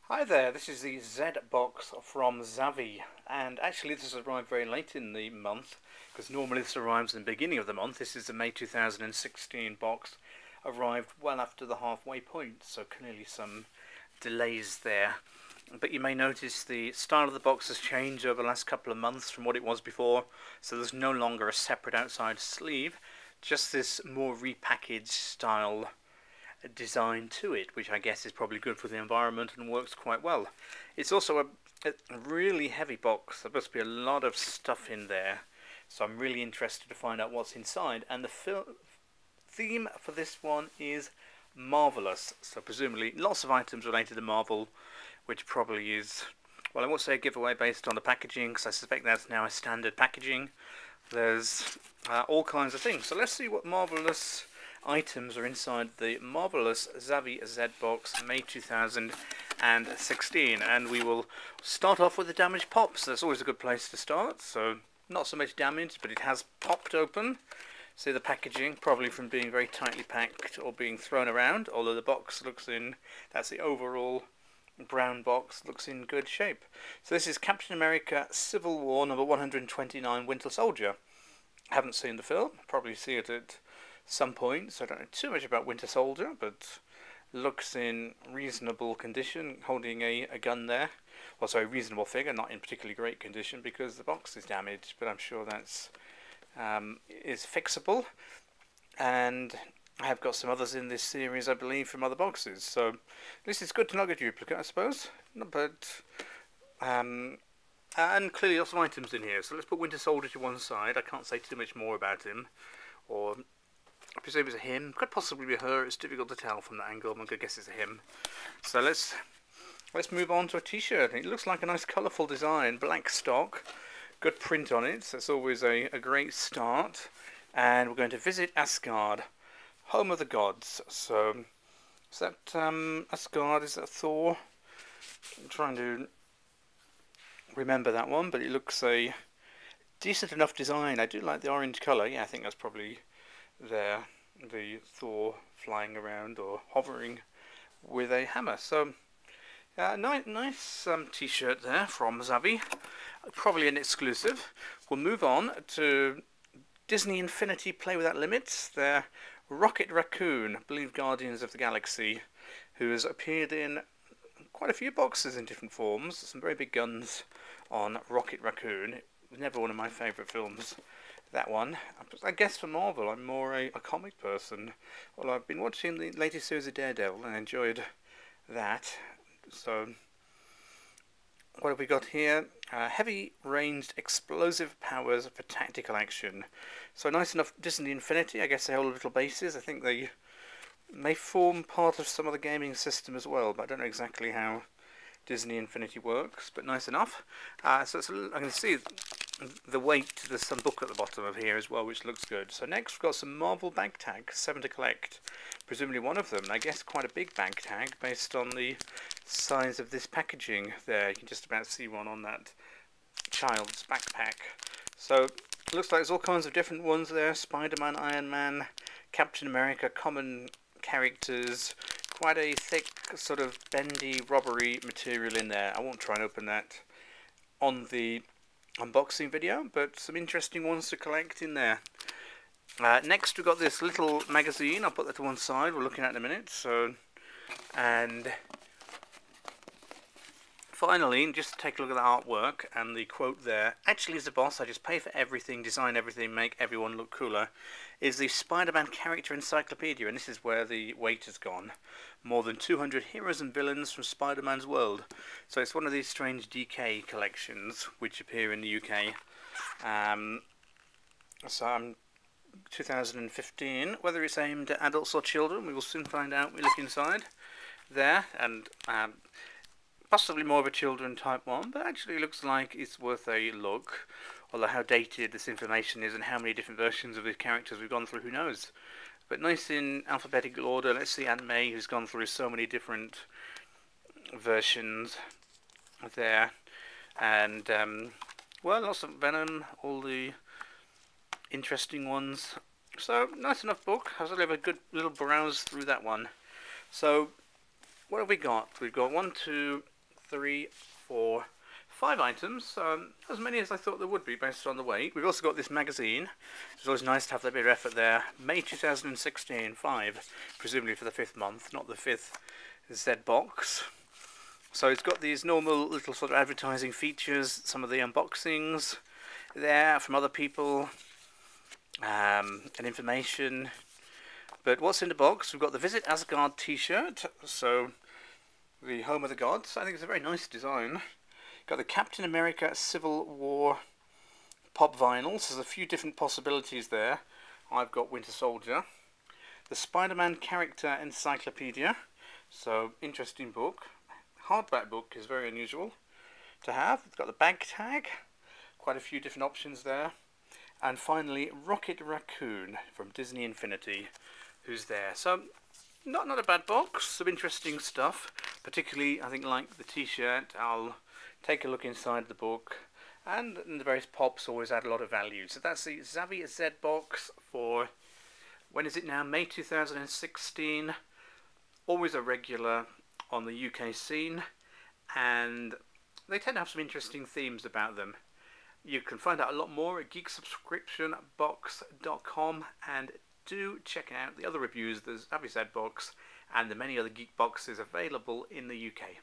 Hi there, this is the ZBox from Zavvi, and actually this has arrived very late in the month, because normally this arrives in the beginning of the month. This is the May 2016 box, arrived well after the halfway point, so clearly some delays there. But you may notice the style of the box has changed over the last couple of months from what it was before, so there's no longer a separate outside sleeve, just this more repackaged style design to it, which I guess is probably good for the environment and works quite well. It's also a really heavy box. There must be a lot of stuff in there, so I'm really interested to find out what's inside. And the theme for this one is Marvellous, so presumably lots of items related to Marvel, which probably is, well, I won't say a giveaway based on the packaging, because I suspect that's now a standard packaging. There's all kinds of things, so let's see what Marvellous items are inside the Marvellous Zavvi ZBox May 2016, and we will start off with the damaged pops. That's always a good place to start. So not so much damage, but it has popped open. See the packaging, probably from being very tightly packed or being thrown around, although the box looks in, that's the overall brown box, looks in good shape. So this is Captain America Civil War number 129 Winter Soldier. Haven't seen the film, probably see it at some point, so I don't know too much about Winter Soldier, but looks in reasonable condition, holding a gun there. Well, sorry, reasonable figure, not in particularly great condition because the box is damaged, but I'm sure that's is fixable. And I have got some others in this series, I believe, from other boxes, so this is good to not get a duplicate, I suppose. But and clearly lots of items in here, so let's put Winter Soldier to one side. I can't say too much more about him, or I presume it's a him. Could possibly be a her. It's difficult to tell from that angle. I'm going to guess it's a him. So let's move on to a t-shirt. It looks like a nice colourful design. Black stock. Good print on it. So that's always a great start. And we're going to visit Asgard, home of the gods. So is that Asgard? Is that Thor? I'm trying to remember that one, but it looks a decent enough design. I do like the orange colour. Yeah, I think that's probably there, the Thor flying around or hovering with a hammer. So nice t-shirt there from Zavvi, probably an exclusive. We'll move on to Disney Infinity Play Without Limits, their Rocket Raccoon, I believe Guardians of the Galaxy, who has appeared in quite a few boxes in different forms. Some very big guns on Rocket Raccoon. It was never one of my favourite films, that one. I guess for Marvel I'm more a comic person. Well, I've been watching the latest series of Daredevil and enjoyed that. So what have we got here? Heavy ranged explosive powers for tactical action. So nice enough Disney Infinity. I guess they hold little bases. I think they may form part of some of the gaming system as well, but I don't know exactly how Disney Infinity works, but nice enough. So it's I can see the weight. There's some book at the bottom of here as well, which looks good. So next we've got some Marvel bag tags, 7 to collect. Presumably one of them, I guess quite a big bag tag based on the size of this packaging there. You can just about see one on that child's backpack. So it looks like there's all kinds of different ones there. Spider-Man, Iron Man, Captain America, common characters. Quite a thick sort of bendy rubbery material in there. I won't try and open that on the unboxing video, but some interesting ones to collect in there. Next we've got this little magazine. I'll put that to one side. We're looking at in a minute. So, and finally, just to take a look at the artwork and the quote there. Actually, as a boss, I just pay for everything, design everything, make everyone look cooler. Is the Spider-Man character encyclopedia, and this is where the weight has gone. More than 200 heroes and villains from Spider-Man's world. So it's one of these strange DK collections which appear in the UK. So 2015. Whether it's aimed at adults or children, we will soon find out. We look inside there, and possibly more of a children type one, but actually looks like it's worth a look. Although how dated this information is and how many different versions of these characters we've gone through, who knows. But nice in alphabetical order. Let's see Aunt May, who's gone through so many different versions there. And, well, lots of Venom, all the interesting ones. So, nice enough book. I was going to have a good little browse through that one. So, what have we got? We've got 1, 2, 3, 4, 5 items, as many as I thought there would be based on the weight. We've also got this magazine. It's always nice to have that bit of effort there. May 2016, 5, presumably for the 5th month, not the 5th ZBox. So it's got these normal little sort of advertising features, some of the unboxings there from other people, and information. But what's in the box? We've got the Visit Asgard t-shirt, so the home of the gods. I think it's a very nice design. Got the Captain America Civil War pop vinyls. There's a few different possibilities there. I've got Winter Soldier. The Spider-Man Character Encyclopedia. So, interesting book. Hardback book is very unusual to have. It's got the bag tag. Quite a few different options there. And finally, Rocket Raccoon from Disney Infinity, who's there. So, not a bad box. Some interesting stuff. Particularly, I think, like the t-shirt. I'll take a look inside the book, and the various pops always add a lot of value. So that's the Zavvi ZBox for, when is it now, May 2016. Always a regular on the UK scene, and they tend to have some interesting themes about them. You can find out a lot more at geeksubscriptionbox.com, and do check out the other reviews, the Zavvi ZBox and the many other Geek boxes available in the UK.